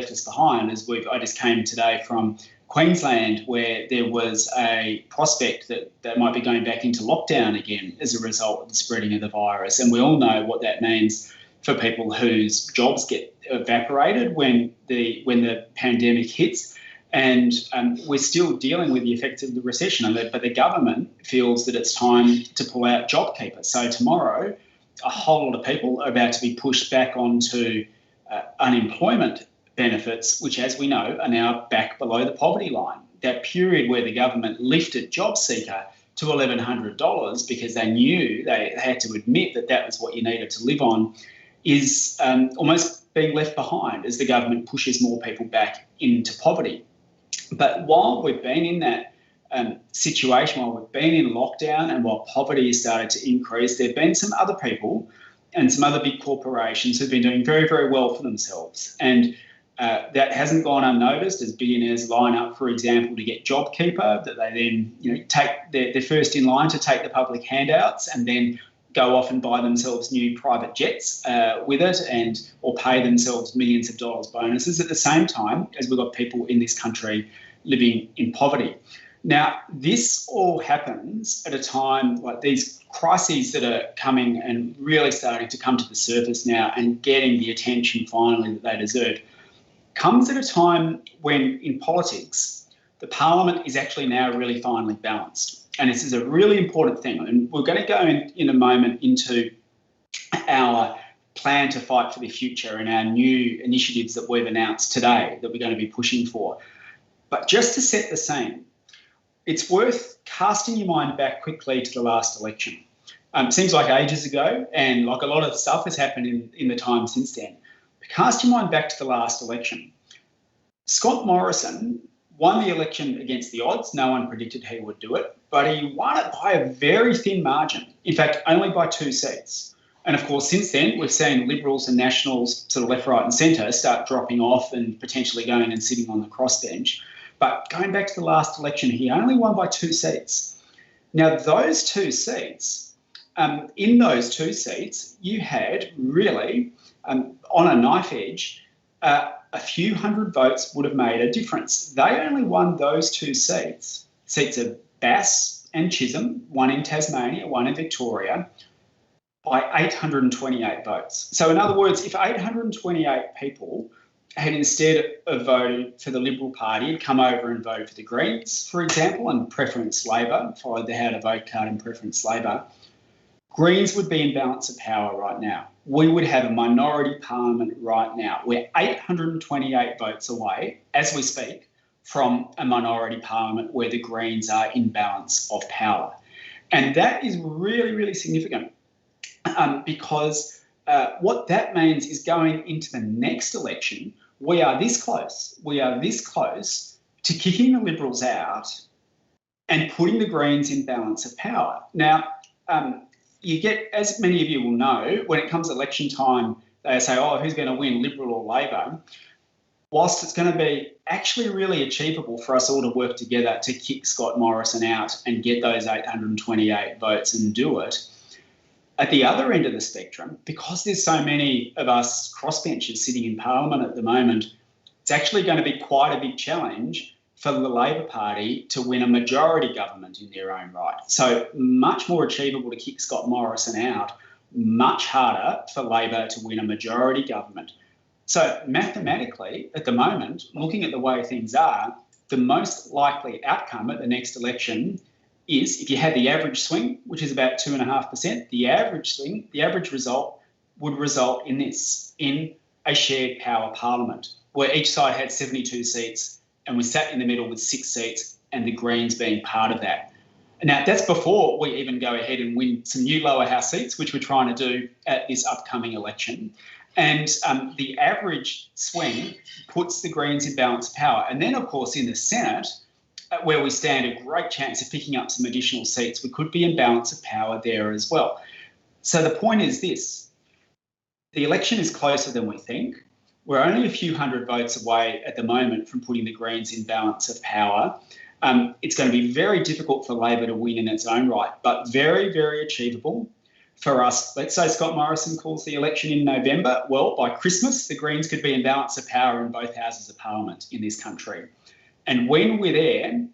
left us behind is I just came today from Queensland, where there was a prospect that they might be going back into lockdown again as a result of the spreading of the virus. And we all know what that means for people whose jobs get evaporated when the pandemic hits. And we're still dealing with the effects of the recession, but the government feels that it's time to pull out JobKeeper. So tomorrow, a whole lot of people are about to be pushed back onto unemployment benefits, which, as we know, are now back below the poverty line. That period where the government lifted JobSeeker to $1,100 because they knew they had to admit that that was what you needed to live on is almost being left behind as the government pushes more people back into poverty. But while we've been in that situation, while we've been in lockdown and while poverty has started to increase, there have been some other people and some other big corporations who've been doing very, very well for themselves. And that hasn't gone unnoticed as billionaires line up, for example, to get JobKeeper, that they then take they're first in line to take the public handouts and then go off and buy themselves new private jets with it or pay themselves millions of dollars bonuses at the same time as we've got people in this country living in poverty. Now, this all happens at a time like these crises that are coming and really starting to come to the surface now and getting the attention finally that they deserve, comes at a time when in politics, the parliament is actually now really finely balanced. And this is a really important thing. And we're going to go in a moment into our plan to fight for the future and our new initiatives that we've announced today that we're going to be pushing for. But just to set the scene, it's worth casting your mind back quickly to the last election. It seems like ages ago, and like a lot of stuff has happened in the time since then. But cast your mind back to the last election. Scott Morrison won the election against the odds. No one predicted he would do it, but he won it by a very thin margin. In fact, only by 2 seats. And of course, since then, we've seen Liberals and Nationals, sort of left, right and centre, start dropping off and potentially going and sitting on the crossbench. But going back to the last election, he only won by 2 seats. Now, those 2 seats, in those 2 seats, you had really, on a knife edge, a few hundred votes would have made a difference. They only won those 2 seats of Bass and Chisholm, one in Tasmania, one in Victoria, by 828 votes. So in other words, if 828 people had instead of voted for the Liberal Party, had come over and voted for the Greens, for example, and preference Labor, followed the how to vote card and preference Labor, Greens would be in balance of power right now. We would have a minority parliament right now. We're 828 votes away, as we speak, from a minority parliament where the Greens are in balance of power. And that is really, really significant because what that means is going into the next election, we are this close. We are this close to kicking the Liberals out and putting the Greens in balance of power. Now, you get, as many of you will know, when it comes election time, they say, oh, who's going to win, Liberal or Labor? Whilst it's going to be actually really achievable for us all to work together to kick Scott Morrison out and get those 828 votes and do it, at the other end of the spectrum, because there's so many of us crossbenchers sitting in Parliament at the moment, it's actually going to be quite a big challenge for the Labor Party to win a majority government in their own right. So much more achievable to kick Scott Morrison out, much harder for Labor to win a majority government. So mathematically, at the moment, looking at the way things are, the most likely outcome at the next election is, if you had the average swing, which is about 2.5%, the average result would result in this, in a shared power parliament, where each side had 72 seats and we sat in the middle with 6 seats and the Greens being part of that. Now, that's before we even go ahead and win some new lower house seats, which we're trying to do at this upcoming election. And the average swing puts the Greens in balance of power. And then, of course, in the Senate, where we stand a great chance of picking up some additional seats, we could be in balance of power there as well. So the point is this: the election is closer than we think. We're only a few hundred votes away at the moment from putting the Greens in balance of power. It's going to be very difficult for Labor to win in its own right, but very, very achievable. for us, let's say Scott Morrison calls the election in November. Well, by Christmas, the Greens could be in balance of power in both houses of parliament in this country. And when we're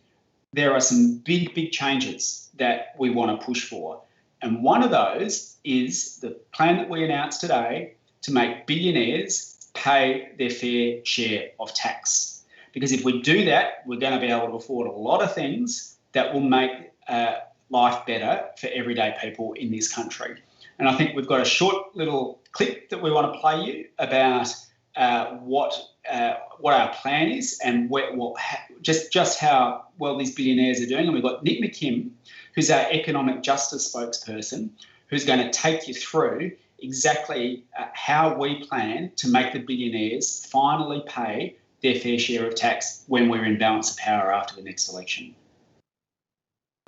there are some big, big changes that we want to push for. And one of those is the plan that we announced today to make billionaires pay their fair share of tax. Because if we do that, we're going to be able to afford a lot of things that will make life better for everyday people in this country. And I think we've got a short little clip that we want to play you about what our plan is and just how well these billionaires are doing. And we've got Nick McKim, who's our economic justice spokesperson, who's going to take you through exactly how we plan to make the billionaires finally pay their fair share of tax when we're in balance of power after the next election.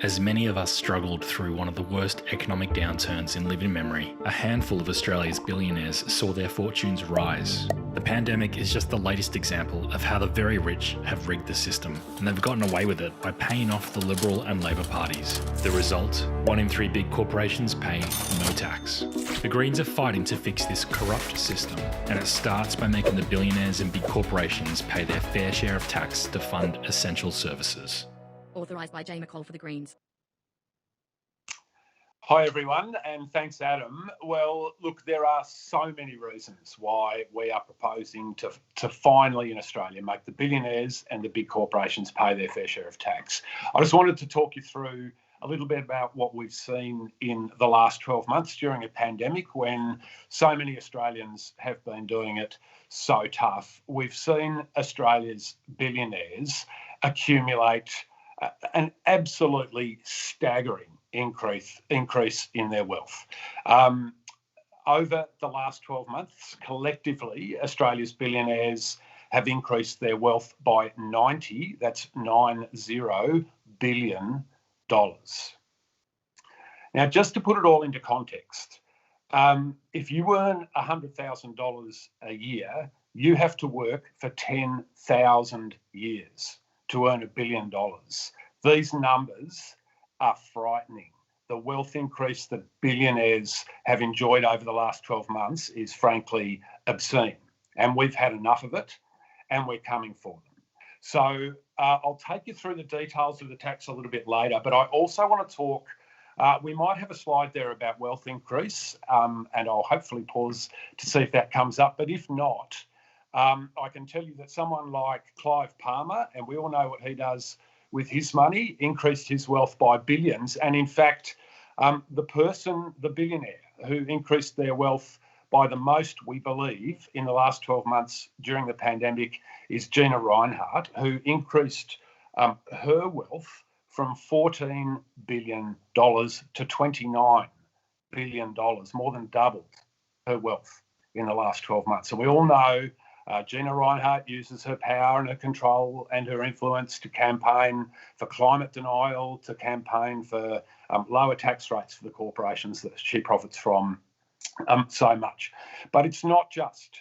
As many of us struggled through one of the worst economic downturns in living memory, a handful of Australia's billionaires saw their fortunes rise. The pandemic is just the latest example of how the very rich have rigged the system, and they've gotten away with it by paying off the Liberal and Labor parties. The result? 1 in 3 big corporations pay no tax. The Greens are fighting to fix this corrupt system, and it starts by making the billionaires and big corporations pay their fair share of tax to fund essential services. Authorised by Jay McCall for the Greens. Hi everyone, and thanks Adam. Well, look, there are so many reasons why we are proposing to finally in Australia make the billionaires and the big corporations pay their fair share of tax. I just wanted to talk you through a little bit about what we've seen in the last 12 months during a pandemic when so many Australians have been doing it so tough. We've seen Australia's billionaires accumulate an absolutely staggering increase in their wealth. Over the last 12 months, collectively, Australia's billionaires have increased their wealth by 90 billion dollars. Now, just to put it all into context, if you earn $100,000 a year, you have to work for 10,000 years to earn $1 billion. These numbers are frightening. The wealth increase that billionaires have enjoyed over the last 12 months is frankly obscene, and we've had enough of it, and we're coming for them. So I'll take you through the details of the tax a little bit later, but I also want to talk, we might have a slide there about wealth increase, and I'll hopefully pause to see if that comes up, but if not, I can tell you that someone like Clive Palmer, and we all know what he does with his money, increased his wealth by billions. And in fact, the billionaire who increased their wealth by the most, we believe, in the last 12 months during the pandemic is Gina Rinehart, who increased her wealth from $14 billion to $29 billion, more than doubled her wealth in the last 12 months. And we all know Gina Rinehart uses her power and her control and her influence to campaign for climate denial, to campaign for lower tax rates for the corporations that she profits from so much. But it's not just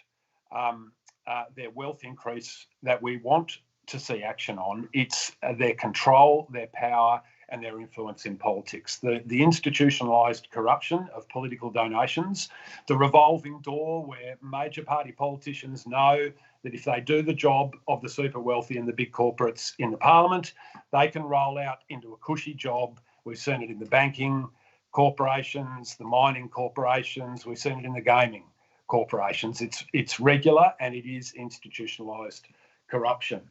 their wealth increase that we want to see action on. It's their control, their power, and their influence in politics. The institutionalised corruption of political donations, the revolving door where major party politicians know that if they do the job of the super wealthy and the big corporates in the parliament, they can roll out into a cushy job. We've seen it in the banking corporations, the mining corporations, we've seen it in the gaming corporations. It's regular and it is institutionalised corruption.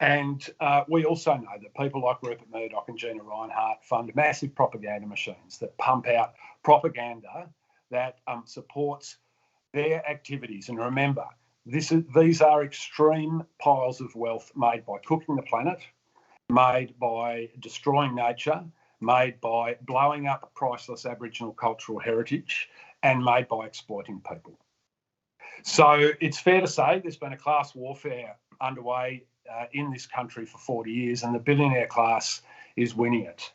And we also know that people like Rupert Murdoch and Gina Rinehart fund massive propaganda machines that pump out propaganda that supports their activities. And remember, these are extreme piles of wealth made by cooking the planet, made by destroying nature, made by blowing up priceless Aboriginal cultural heritage, and made by exploiting people. So it's fair to say there's been a class warfare underway in this country for 40 years, and the billionaire class is winning it.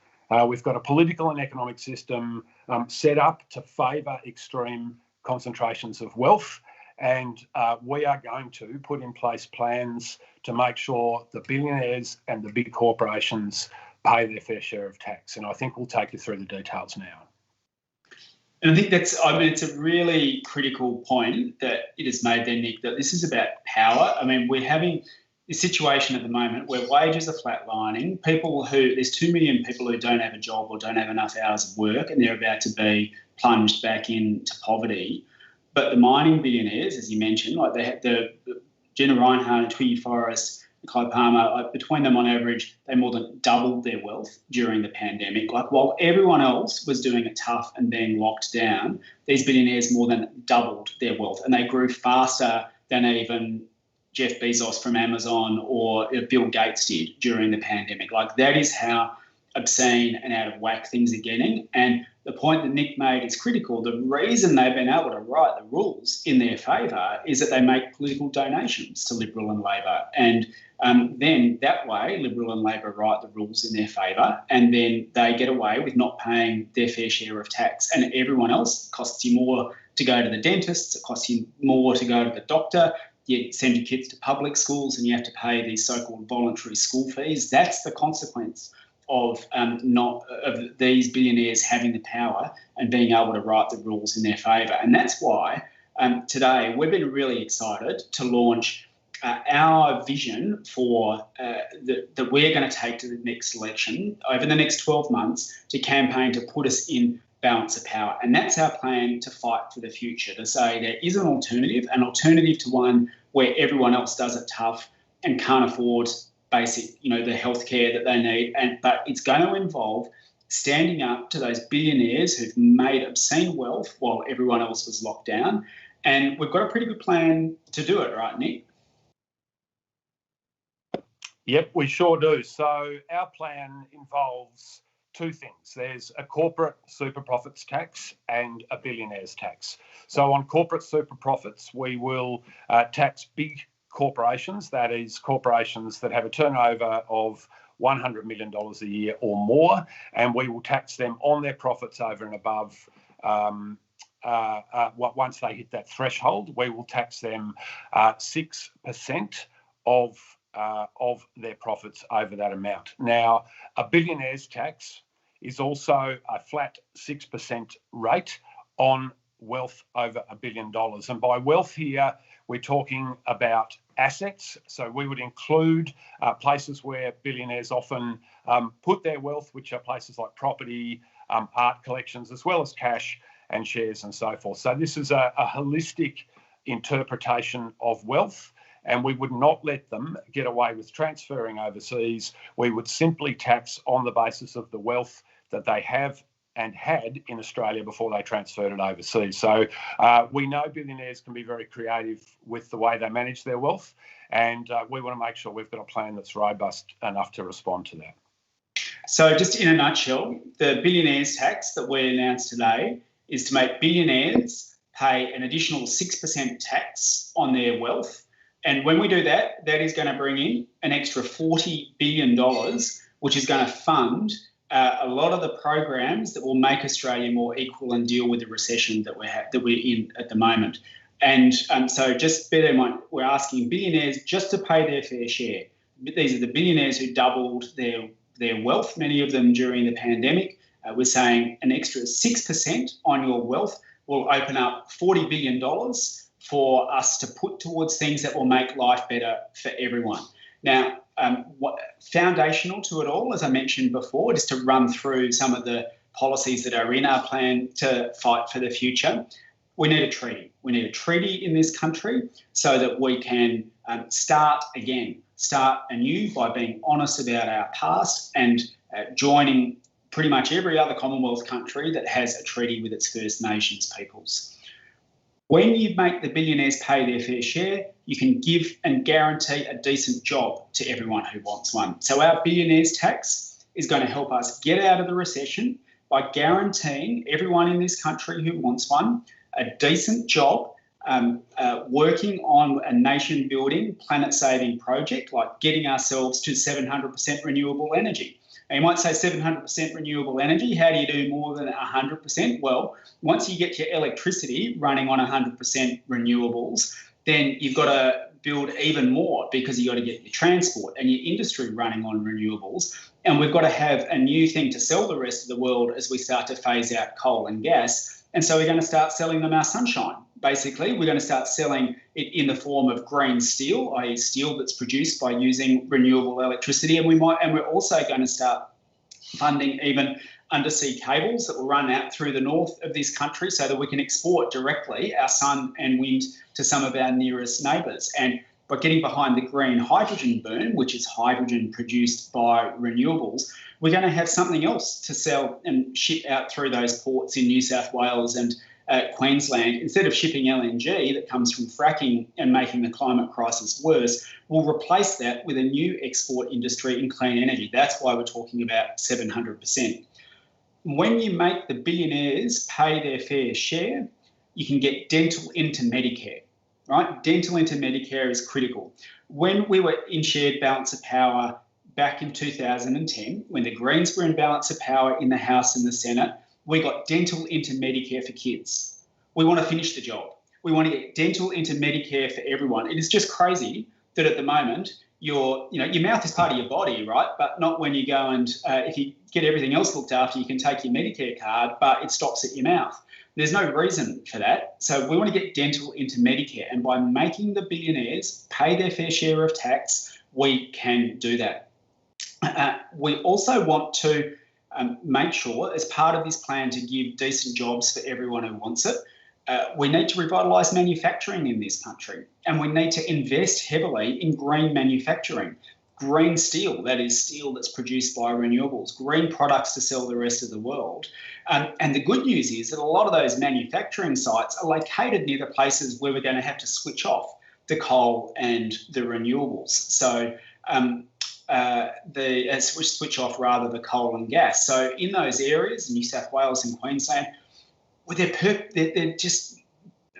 We've got a political and economic system set up to favour extreme concentrations of wealth, and we are going to put in place plans to make sure the billionaires and the big corporations pay their fair share of tax. And I think we'll take you through the details now. And I think it's a really critical point that it has made there, Nick, that this is about power. I mean, we're having a situation at the moment where wages are flatlining. There's 2 million people who don't have a job or don't have enough hours of work, and they're about to be plunged back into poverty. But the mining billionaires, as you mentioned, like the Jenna Reinhardt, Twiggy Forrest, Clive Palmer, between them on average, they more than doubled their wealth during the pandemic. Like while everyone else was doing it tough and being locked down, these billionaires more than doubled their wealth, and they grew faster than even Jeff Bezos from Amazon or Bill Gates did during the pandemic. Like that is how obscene and out of whack things are getting. And the point that Nick made is critical. The reason they've been able to write the rules in their favour is that they make political donations to Liberal and Labor. And then that way, Liberal and Labor write the rules in their favour, and then they get away with not paying their fair share of tax. And everyone else, costs you more to go to the dentist, it costs you more to go to the doctor, you send your kids to public schools and you have to pay these so-called voluntary school fees. That's the consequence of these billionaires having the power and being able to write the rules in their favour. And that's why today we've been really excited to launch our vision for that we're going to take to the next election over the next 12 months to campaign to put us in balance of power. And that's our plan to fight for the future, to say there is an alternative to one where everyone else does it tough and can't afford basic, the healthcare that they need. But it's going to involve standing up to those billionaires who've made obscene wealth while everyone else was locked down. And we've got a pretty good plan to do it, right, Nick? Yep, we sure do. So our plan involves two things. There's a corporate super profits tax and a billionaires tax. So on corporate super profits, we will tax big corporations, that is corporations that have a turnover of $100 million a year or more, and we will tax them on their profits over and above. Once they hit that threshold, we will tax them 6% of their profits over that amount. Now, a billionaire's tax is also a flat 6% rate on wealth over $1 billion. And by wealth here, we're talking about assets. So we would include places where billionaires often put their wealth, which are places like property, art collections, as well as cash and shares and so forth. So this is a holistic interpretation of wealth, and we would not let them get away with transferring overseas. We would simply tax on the basis of the wealth that they have and had in Australia before they transferred it overseas. So we know billionaires can be very creative with the way they manage their wealth, and we want to make sure we've got a plan that's robust enough to respond to that. So just in a nutshell, the billionaires tax that we announced today is to make billionaires pay an additional 6% tax on their wealth. And when we do that, that is going to bring in an extra $40 billion, which is going to fund a lot of the programs that will make Australia more equal and deal with the recession that we're in at the moment. And so just bear in mind, we're asking billionaires just to pay their fair share. These are the billionaires who doubled their wealth, many of them during the pandemic. We're saying an extra 6% on your wealth will open up $40 billion for us to put towards things that will make life better for everyone. Now, foundational to it all, as I mentioned before, just to run through some of the policies that are in our plan to fight for the future, we need a treaty. We need a treaty in this country so that we can start anew by being honest about our past and joining pretty much every other Commonwealth country that has a treaty with its First Nations peoples. When you make the billionaires pay their fair share, you can give and guarantee a decent job to everyone who wants one. So our billionaires tax is going to help us get out of the recession by guaranteeing everyone in this country who wants one a decent job, working on a nation-building, planet-saving project like getting ourselves to 700% renewable energy. Now, you might say 700% renewable energy, how do you do more than 100%? Well, once you get your electricity running on 100% renewables, then you've got to build even more because you've got to get your transport and your industry running on renewables. And we've got to have a new thing to sell the rest of the world as we start to phase out coal and gas. And so we're going to start selling them our sunshine. Basically, we're going to start selling it in the form of green steel, i.e. steel that's produced by using renewable electricity. And we're also going to start funding even undersea cables that will run out through the north of this country so that we can export directly our sun and wind to some of our nearest neighbours. And by getting behind the green hydrogen boom, which is hydrogen produced by renewables, we're going to have something else to sell and ship out through those ports in New South Wales and Queensland. Instead of shipping LNG that comes from fracking and making the climate crisis worse, we'll replace that with a new export industry in clean energy. That's why we're talking about 700%. When you make the billionaires pay their fair share, you can get dental into Medicare, right? Dental into Medicare is critical. When we were in shared balance of power back in 2010, when the Greens were in balance of power in the House and the Senate, we got dental into Medicare for kids. We want to finish the job. We want to get dental into Medicare for everyone. It is just crazy that at the moment your mouth is part of your body, right? But not when you go and if you get everything else looked after, you can take your Medicare card, but it stops at your mouth. There's no reason for that. So we want to get dental into Medicare, and by making the billionaires pay their fair share of tax, we can do that. We also want to make sure, as part of this plan to give decent jobs for everyone who wants it, we need to revitalise manufacturing in this country, and we need to invest heavily in green manufacturing. Green steel, that is steel that's produced by renewables, green products to sell the rest of the world. And the good news is that a lot of those manufacturing sites are located near the places where we're going to have to switch off the coal and the renewables. So switch off rather the coal and gas. So in those areas, New South Wales and Queensland, well, they're just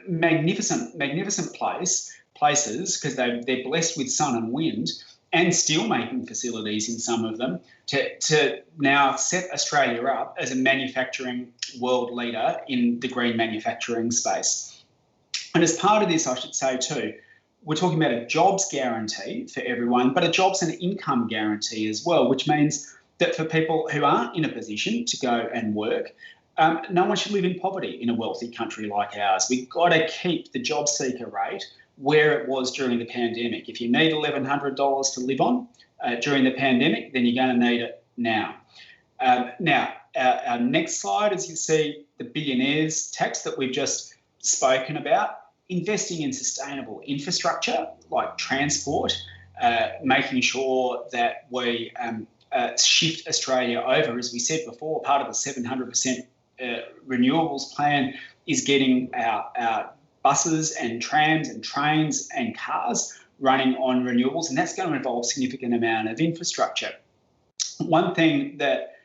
magnificent places because they're blessed with sun and wind and steel-making facilities in some of them to now set Australia up as a manufacturing world leader in the green manufacturing space. And as part of this, I should say too, we're talking about a jobs guarantee for everyone, but a jobs and income guarantee as well, which means that for people who aren't in a position to go and work, no one should live in poverty in a wealthy country like ours. We've got to keep the job seeker rate where it was during the pandemic. If you need $1,100 to live on during the pandemic, then you're going to need it now. Our next slide, as you see, the billionaires tax that we've just spoken about, investing in sustainable infrastructure like transport, making sure that we shift Australia over, as we said before, part of the 700% renewables plan is getting our buses and trams and trains and cars running on renewables, and that's going to involve a significant amount of infrastructure. One thing that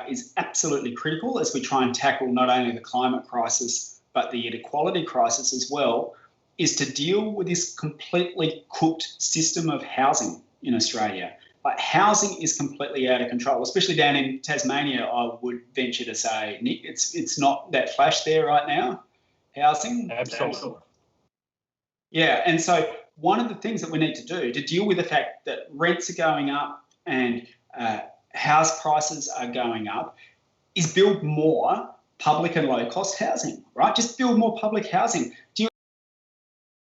is absolutely critical as we try and tackle not only the climate crisis but the inequality crisis as well is to deal with this completely cooked system of housing in Australia. Like, housing is completely out of control, especially down in Tasmania, I would venture to say. Nick, it's not that flash there right now, housing. Absolutely. Yeah, and so one of the things that we need to do to deal with the fact that rents are going up and house prices are going up is build more public and low-cost housing, right? Just build more public housing.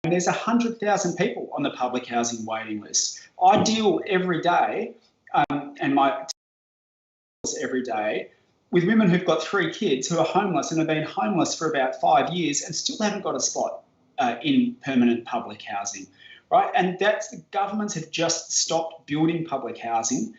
And there's 100,000 people on the public housing waiting list. I deal every day, and my every day, with women who've got 3 kids who are homeless and have been homeless for about 5 years and still haven't got a spot in permanent public housing, right? And that's the governments have just stopped building public housing.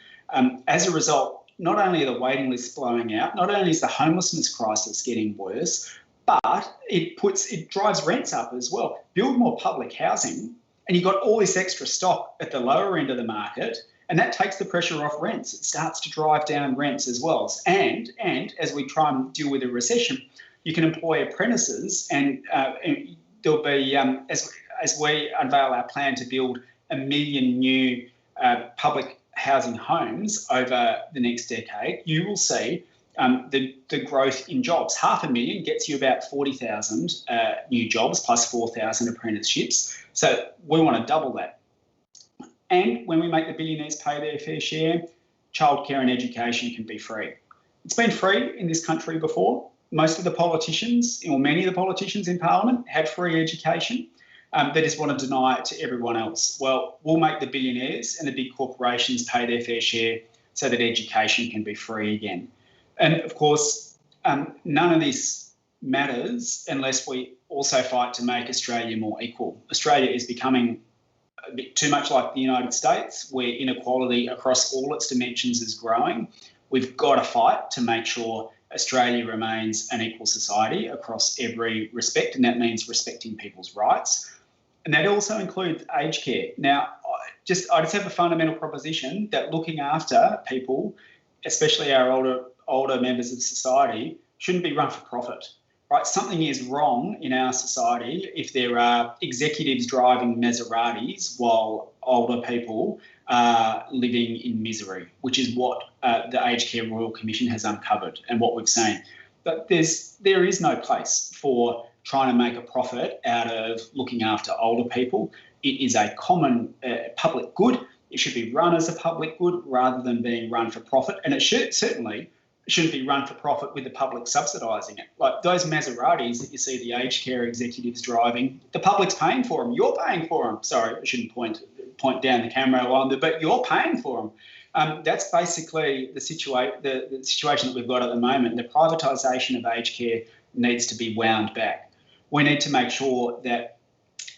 As a result, not only are the waiting lists blowing out, not only is the homelessness crisis getting worse, but it drives rents up as well. Build more public housing, and you've got all this extra stock at the lower end of the market, and that takes the pressure off rents. It starts to drive down rents as well. And as we try and deal with a recession, you can employ apprentices, and there'll be, as we unveil our plan to build 1 million new public housing homes over the next decade, you will see the growth in jobs. 500,000 gets you about 40,000 new jobs plus 4,000 apprenticeships. So we want to double that. And when we make the billionaires pay their fair share, childcare and education can be free. It's been free in this country before. most of the politicians, or many of the politicians in Parliament, have free education. They just want to deny it to everyone else. Well, we'll make the billionaires and the big corporations pay their fair share so that education can be free again. And of course, none of this matters unless we also fight to make Australia more equal. Australia is becoming a bit too much like the United States, where inequality across all its dimensions is growing. We've got to fight to make sure Australia remains an equal society across every respect, and that means respecting people's rights. And that also includes aged care. Now, I just have a fundamental proposition that looking after people, especially our older members of society, shouldn't be run for profit. Right? Something is wrong in our society if there are executives driving Maseratis while older people are living in misery, which is what the Aged Care Royal Commission has uncovered and what we've seen. But there is no place for trying to make a profit out of looking after older people. It is a common public good. It should be run as a public good rather than being run for profit. And it certainly shouldn't be run for profit with the public subsidising it. Like those Maseratis that you see the aged care executives driving, the public's paying for them. You're paying for them. Sorry, I shouldn't point down the camera on there, but you're paying for them. That's basically the situation that we've got at the moment. The privatisation of aged care needs to be wound back. We need to make sure that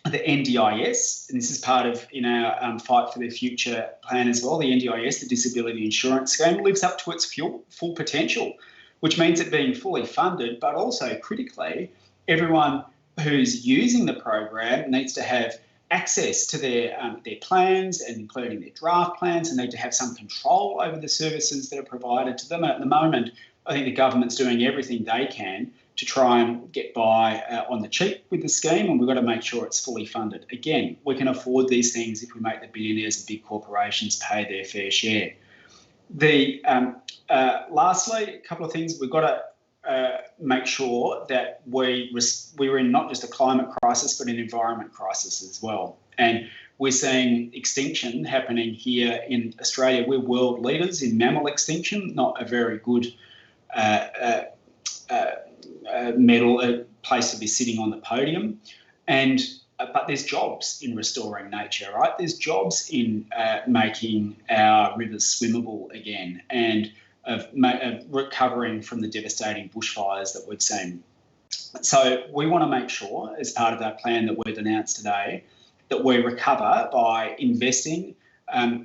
the NDIS, and this is part of our Fight for the Future plan as well, the NDIS, the Disability Insurance Scheme, lives up to its full potential, which means it being fully funded, but also critically, everyone who's using the program needs to have access to their plans, and including their draft plans, and need to have some control over the services that are provided to them. And at the moment, I think the government's doing everything they can to try and get by on the cheap with the scheme, and we've got to make sure it's fully funded. Again, we can afford these things if we make the billionaires and big corporations pay their fair share. Lastly, a couple of things. We've got to make sure that we're in not just a climate crisis, but an environment crisis as well. And we're seeing extinction happening here in Australia. We're world leaders in mammal extinction, not a very good place to be sitting on the podium, but there's jobs in restoring nature, right? There's jobs in making our rivers swimmable again, and of recovering from the devastating bushfires that we've seen. So we want to make sure, as part of that plan that we've announced today, that we recover by investing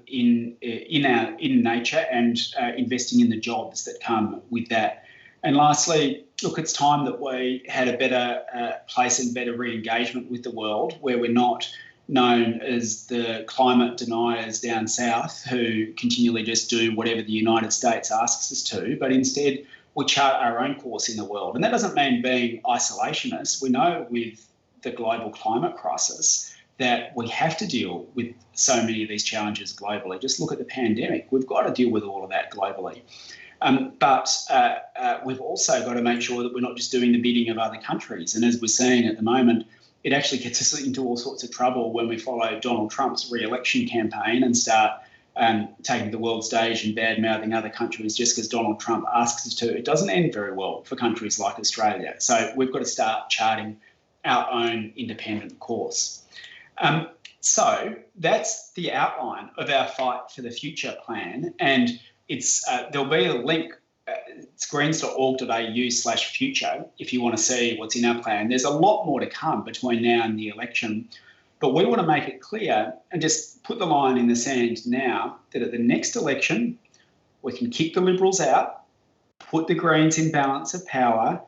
in nature and investing in the jobs that come with that. And lastly, look, it's time that we had a better place and better re-engagement with the world, where we're not known as the climate deniers down south who continually just do whatever the United States asks us to, but instead we chart our own course in the world. And that doesn't mean being isolationist. We know with the global climate crisis that we have to deal with so many of these challenges globally. Just look at the pandemic. We've got to deal with all of that globally. But we've also got to make sure that we're not just doing the bidding of other countries. And as we're seeing at the moment, it actually gets us into all sorts of trouble when we follow Donald Trump's re-election campaign and start taking the world stage and bad-mouthing other countries just because Donald Trump asks us to. It doesn't end very well for countries like Australia. So we've got to start charting our own independent course. So that's the outline of our Fight for the Future plan. And there'll be a link. It's greens.org.au/future if you want to see what's in our plan. There's a lot more to come between now and the election, but we want to make it clear and just put the line in the sand now that at the next election, we can kick the Liberals out, put the Greens in balance of power,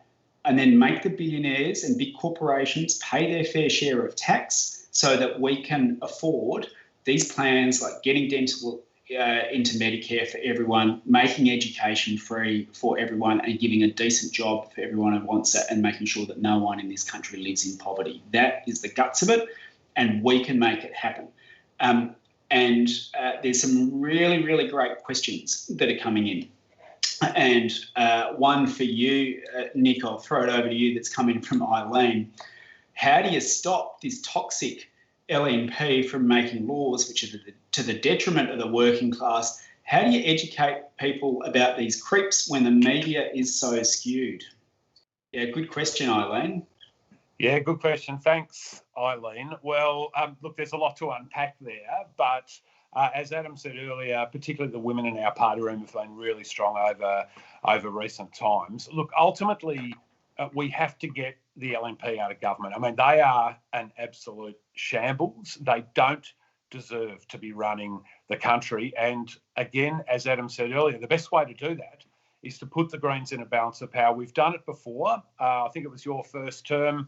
and then make the billionaires and big corporations pay their fair share of tax so that we can afford these plans like getting dental into Medicare for everyone, making education free for everyone, and giving a decent job for everyone who wants it, and making sure that no one in this country lives in poverty. That is the guts of it, and we can make it happen. And there's some really, really great questions that are coming in. And one for you, Nick, I'll throw it over to you, that's coming from Eileen. How do you stop this toxic LNP from making laws which are to the detriment of the working class? How do you educate people about these creeps when the media is so skewed? Yeah, good question, Eileen. Yeah, good question. Thanks, Eileen. Well, look, there's a lot to unpack there, but as Adam said earlier, particularly the women in our party room have been really strong over recent times. Look, ultimately, we have to get the LNP out of government. I mean, they are an absolute shambles. They don't deserve to be running the country. And again, as Adam said earlier, the best way to do that is to put the Greens in a balance of power. We've done it before. I think it was your first term,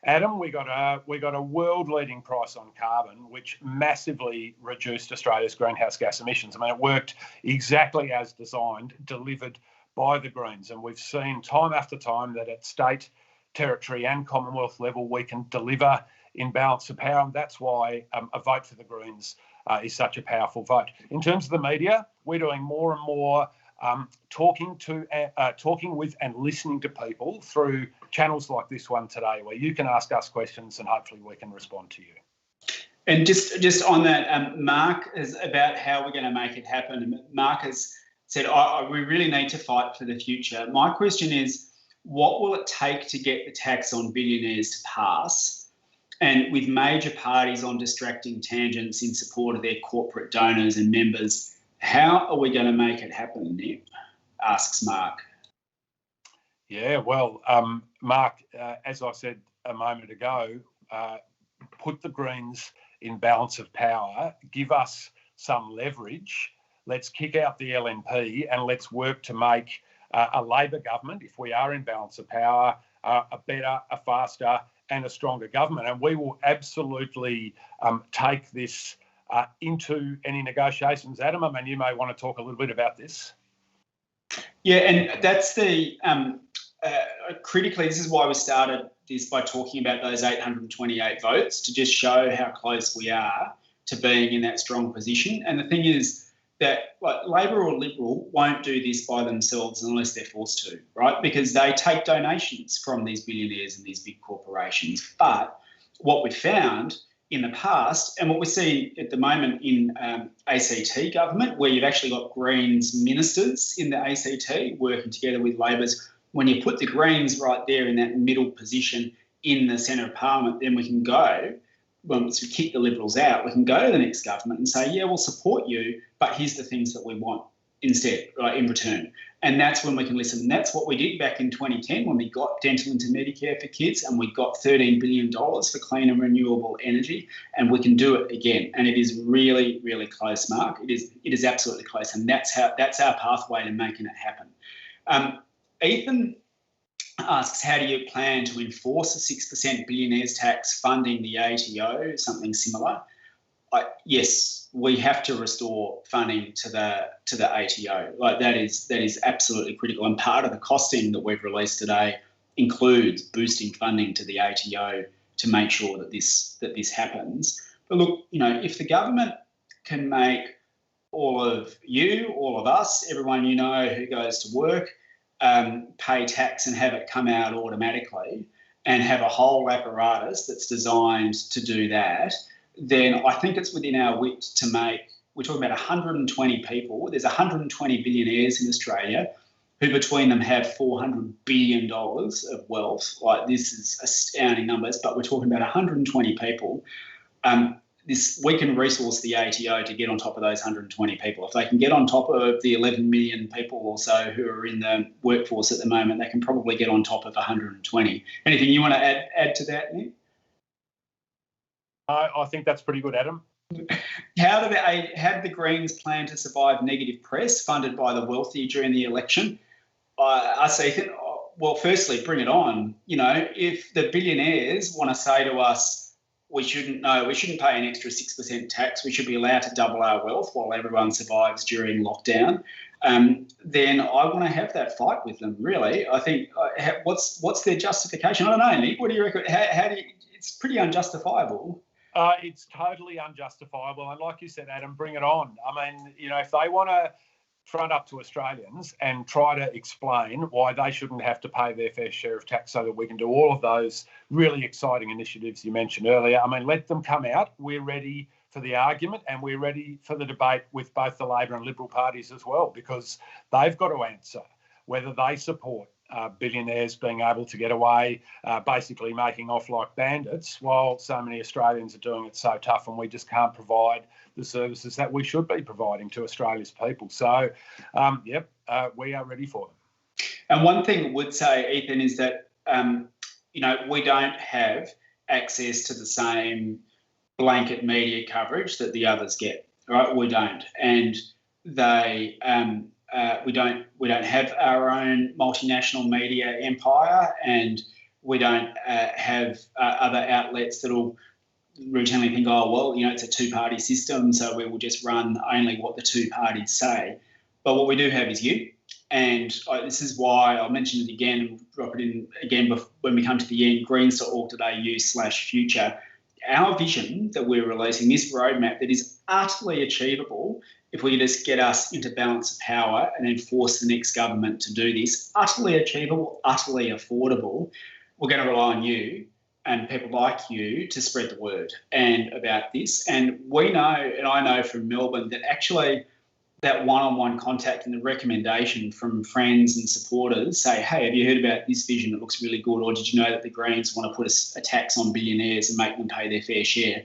Adam. We got a world-leading price on carbon, which massively reduced Australia's greenhouse gas emissions. I mean, it worked exactly as designed, delivered by the Greens. And we've seen time after time that at state, territory and Commonwealth level, we can deliver in balance of power. And that's why a vote for the Greens is such a powerful vote. In terms of the media, we're doing more and more talking with and listening to people through channels like this one today, where you can ask us questions and hopefully we can respond to you. And just on that, Mark is about how we're going to make it happen. Mark has said, we really need to fight for the future. My question is, what will it take to get the tax on billionaires to pass? And with major parties on distracting tangents in support of their corporate donors and members, how are we going to make it happen, Nick? Asks Mark. Yeah, well, Mark, as I said a moment ago, put the Greens in balance of power, give us some leverage, let's kick out the LNP and let's work to make a Labor government, if we are in balance of power, a better, a faster and a stronger government. And we will absolutely take this into any negotiations. Adam, I mean, you may want to talk a little bit about this. Yeah, and that's the critically, this is why we started this by talking about those 828 votes, to just show how close we are to being in that strong position. And the thing is that Labor or Liberal won't do this by themselves unless they're forced to, right? Because they take donations from these billionaires and these big corporations. But what we've found in the past, and what we're seeing at the moment in ACT government, where you've actually got Greens ministers in the ACT working together with Labor's, when you put the Greens right there in that middle position in the centre of Parliament, then we can go, once we kick the Liberals out, we can go to the next government and say, yeah, we'll support you, but here's the things that we want instead, right, in return. And that's when we can listen. And that's what we did back in 2010 when we got dental into Medicare for kids and we got $13 billion for clean and renewable energy, and we can do it again. And it is really, really close, Mark. It is absolutely close, and that's our pathway to making it happen. Ethan asks, how do you plan to enforce a 6% billionaires tax funding the ATO, something similar? Yes, we have to restore funding to the ATO. Like that is absolutely critical. And part of the costing that we've released today includes boosting funding to the ATO to make sure that this happens. But look, if the government can make all of you, all of us, everyone who goes to work, pay tax and have it come out automatically, and have a whole apparatus that's designed to do that, then I think it's within our wit to make, we're talking about 120 people. There's 120 billionaires in Australia who between them have $400 billion of wealth. Like, this is astounding numbers, but we're talking about 120 people. We can resource the ATO to get on top of those 120 people. If they can get on top of the 11 million people or so who are in the workforce at the moment, they can probably get on top of 120. Anything you want to add to that, Nick? I think that's pretty good, Adam. How did the Greens plan to survive negative press funded by the wealthy during the election? I say, well, firstly, bring it on. If the billionaires want to say to us, we shouldn't pay an extra 6% tax, we should be allowed to double our wealth while everyone survives during lockdown, then I want to have that fight with them, really. I think, what's their justification? I don't know, Nick, what do you reckon? It's pretty unjustifiable. It's totally unjustifiable. And like you said, Adam, bring it on. I mean, if they want to front up to Australians and try to explain why they shouldn't have to pay their fair share of tax so that we can do all of those really exciting initiatives you mentioned earlier, I mean, let them come out. We're ready for the argument and we're ready for the debate with both the Labor and Liberal parties as well, because they've got to answer whether they support billionaires being able to get away, basically making off like bandits, while so many Australians are doing it so tough, and we just can't provide the services that we should be providing to Australia's people. So, we are ready for them. And one thing I would say, Ethan, is that, we don't have access to the same blanket media coverage that the others get, right? We don't. And they... we don't have our own multinational media empire, and we don't have other outlets that'll routinely think, oh, well, it's a two-party system, so we will just run only what the two parties say. But what we do have is you, and this is why I'll mention it again and drop it in again when we come to the end, greens.org.au/future. Our vision that we're releasing, this roadmap that is utterly achievable if we just get us into balance of power and then force the next government to do this, utterly achievable, utterly affordable, we're going to rely on you and people like you to spread the word and about this. And we know, and I know from Melbourne, that actually that one-on-one contact and the recommendation from friends and supporters say, hey, have you heard about this vision that looks really good? Or did you know that the Greens want to put a tax on billionaires and make them pay their fair share?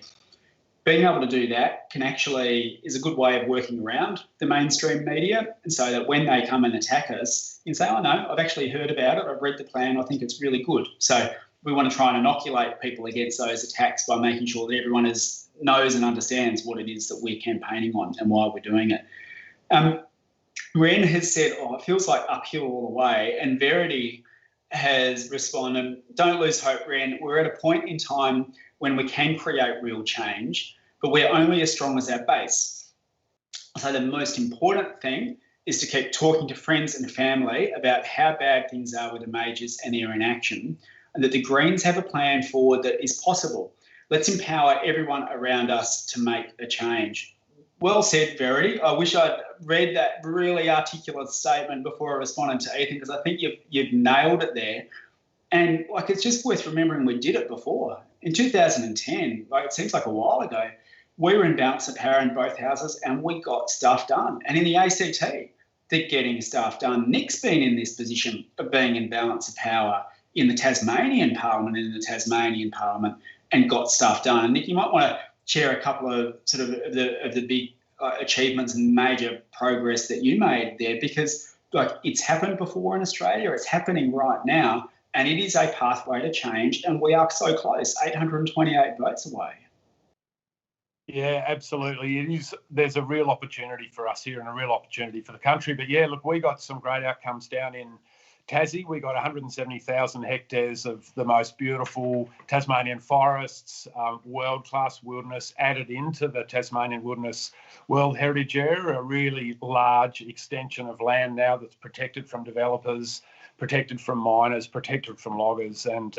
Being able to do that is a good way of working around the mainstream media, and so that when they come and attack us, you can say, oh no, I've actually heard about it, I've read the plan, I think it's really good. So we want to try and inoculate people against those attacks by making sure that everyone knows and understands what it is that we're campaigning on and why we're doing it. Ren has said, it feels like uphill all the way, and Verity has responded, don't lose hope, Ren. We're at a point in time when we can create real change, but we're only as strong as our base. So the most important thing is to keep talking to friends and family about how bad things are with the majors and their inaction, and that the Greens have a plan forward that is possible. Let's empower everyone around us to make a change. Well said, Verity. I wish I'd read that really articulate statement before I responded to Ethan, because I think you've nailed it there. And it's just worth remembering we did it before. In 2010, it seems like a while ago, we were in balance of power in both houses and we got stuff done. And in the ACT, they're getting stuff done. Nick's been in this position of being in balance of power in the Tasmanian Parliament and got stuff done. And Nick, you might want to share a couple of sort of the big achievements and major progress that you made there, because it's happened before in Australia, it's happening right now, and it is a pathway to change, and we are so close, 828 votes away. Yeah, absolutely. It is. There's a real opportunity for us here and a real opportunity for the country. But yeah, look, we got some great outcomes down in Tassie. We got 170,000 hectares of the most beautiful Tasmanian forests, world-class wilderness added into the Tasmanian Wilderness World Heritage Area, a really large extension of land now that's protected from developers, protected from miners, protected from loggers, and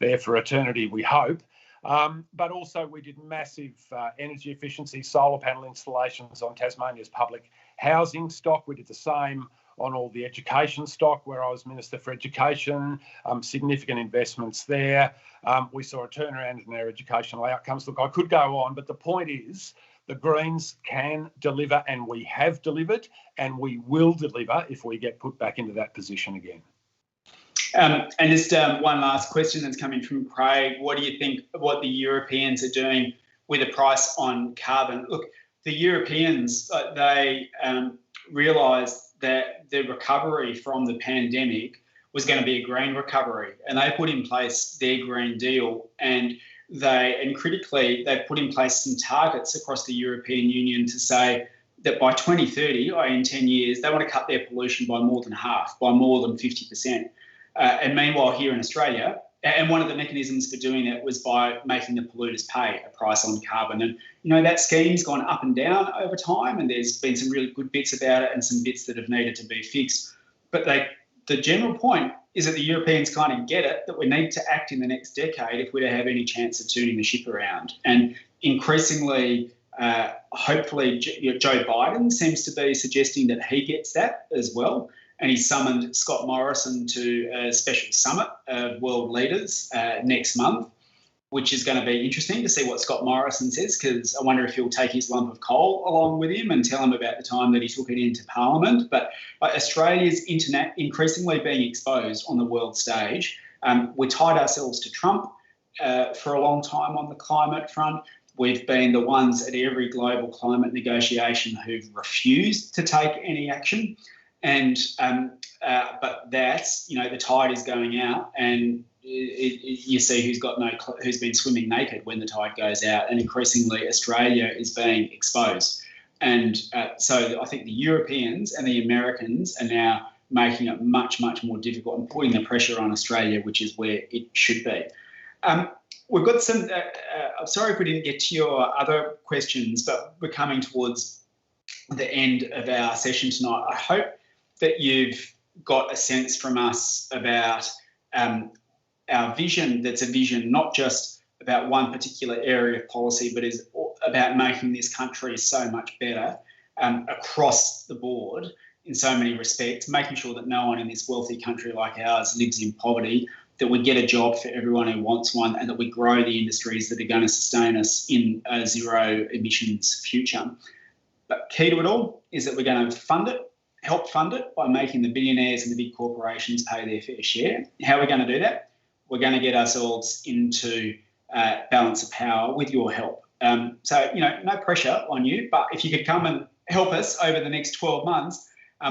there for eternity, we hope. But also we did massive energy efficiency solar panel installations on Tasmania's public housing stock. We did the same on all the education stock where I was Minister for Education, significant investments there. We saw a turnaround in our educational outcomes. Look, I could go on, but the point is the Greens can deliver, and we have delivered, and we will deliver if we get put back into that position again. And just one last question that's coming from Craig. What do you think what the Europeans are doing with the price on carbon? Look, the Europeans, they realised that the recovery from the pandemic was going to be a green recovery, and they put in place their Green Deal, and critically, they put in place some targets across the European Union to say that by 2030, in 10 years, they want to cut their pollution by more than half, by more than 50%. And meanwhile, here in Australia, and one of the mechanisms for doing that was by making the polluters pay a price on carbon. And, that scheme's gone up and down over time, and there's been some really good bits about it and some bits that have needed to be fixed. But the general point is that the Europeans kind of get it, that we need to act in the next decade if we're to have any chance of turning the ship around. And increasingly, hopefully, Joe Biden seems to be suggesting that he gets that as well. And he summoned Scott Morrison to a special summit of world leaders next month. which is going to be interesting to see what Scott Morrison says, because I wonder if he'll take his lump of coal along with him and tell him about the time that he took it into Parliament. But Australia's increasingly being exposed on the world stage. We tied ourselves to Trump for a long time on the climate front. We've been the ones at every global climate negotiation who've refused to take any action. And but that's, the tide is going out, and you see who's been swimming naked when the tide goes out, and increasingly Australia is being exposed. And so I think the Europeans and the Americans are now making it much, much more difficult and putting the pressure on Australia, which is where it should be. We've got some, I'm sorry if we didn't get to your other questions, but we're coming towards the end of our session tonight. I hope that you've got a sense from us about our vision, that's a vision not just about one particular area of policy, but is about making this country so much better across the board in so many respects, making sure that no one in this wealthy country like ours lives in poverty, that we get a job for everyone who wants one, and that we grow the industries that are going to sustain us in a zero emissions future. But key to it all is that we're going to help fund it by making the billionaires and the big corporations pay their fair share. How are we going to do that? We're going to get ourselves into balance of power with your help. So, no pressure on you, but if you could come and help us over the next 12 months,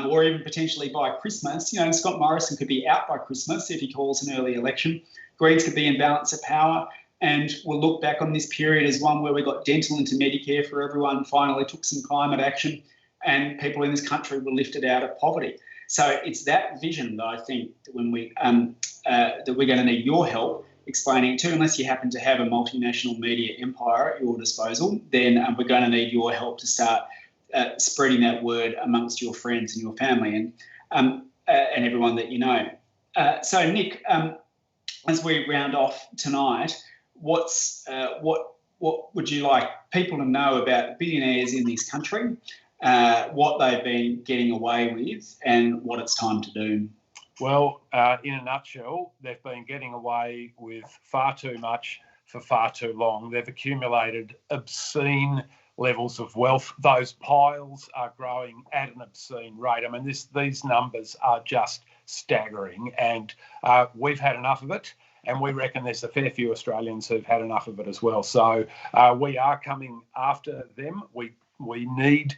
or even potentially by Christmas, Scott Morrison could be out by Christmas if he calls an early election. Greens could be in balance of power, and we'll look back on this period as one where we got dental into Medicare for everyone, finally took some climate action, and people in this country were lifted out of poverty. So it's that vision that I think that when that we're going to need your help explaining it to. Unless you happen to have a multinational media empire at your disposal, then we're going to need your help to start spreading that word amongst your friends and your family and everyone that you know. So Nick, as we round off tonight, what would you like people to know about billionaires in this country? What they've been getting away with and what it's time to do? Well, in a nutshell, they've been getting away with far too much for far too long. They've accumulated obscene levels of wealth. Those piles are growing at an obscene rate. I mean, these numbers are just staggering, and we've had enough of it. And we reckon there's a fair few Australians who've had enough of it as well. So we are coming after them. We need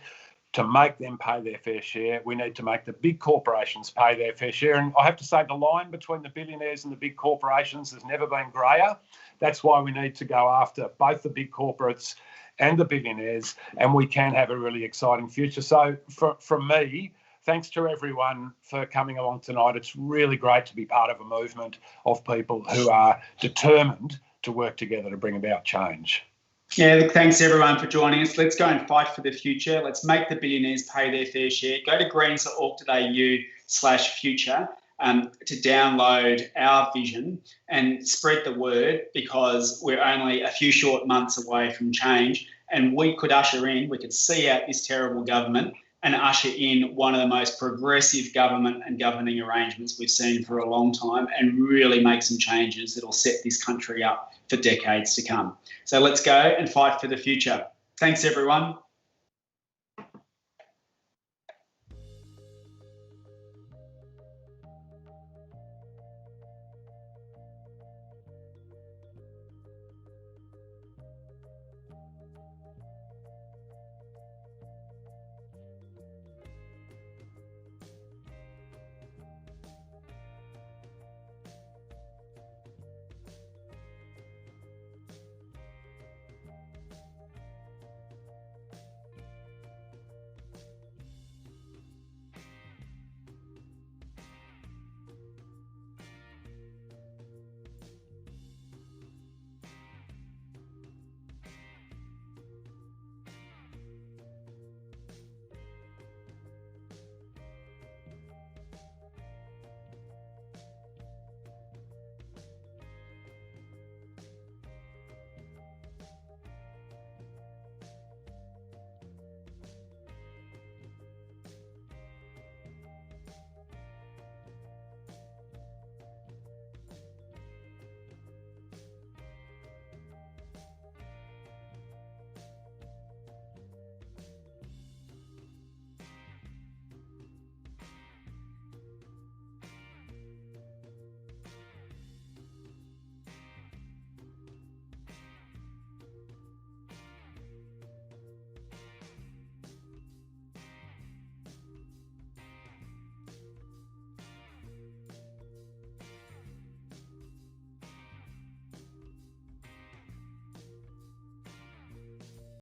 to make them pay their fair share. We need to make the big corporations pay their fair share. And I have to say the line between the billionaires and the big corporations has never been greyer. That's why we need to go after both the big corporates and the billionaires, and we can have a really exciting future. So from me, thanks to everyone for coming along tonight. It's really great to be part of a movement of people who are determined to work together to bring about change. Yeah, thanks everyone for joining us. Let's go and fight for the future. Let's make the billionaires pay their fair share. Go to greens.org.au/future to download our vision and spread the word, because we're only a few short months away from change, and we could see out this terrible government and usher in one of the most progressive government and governing arrangements we've seen for a long time, and really make some changes that will set this country up for decades to come. So let's go and fight for the future. Thanks, everyone.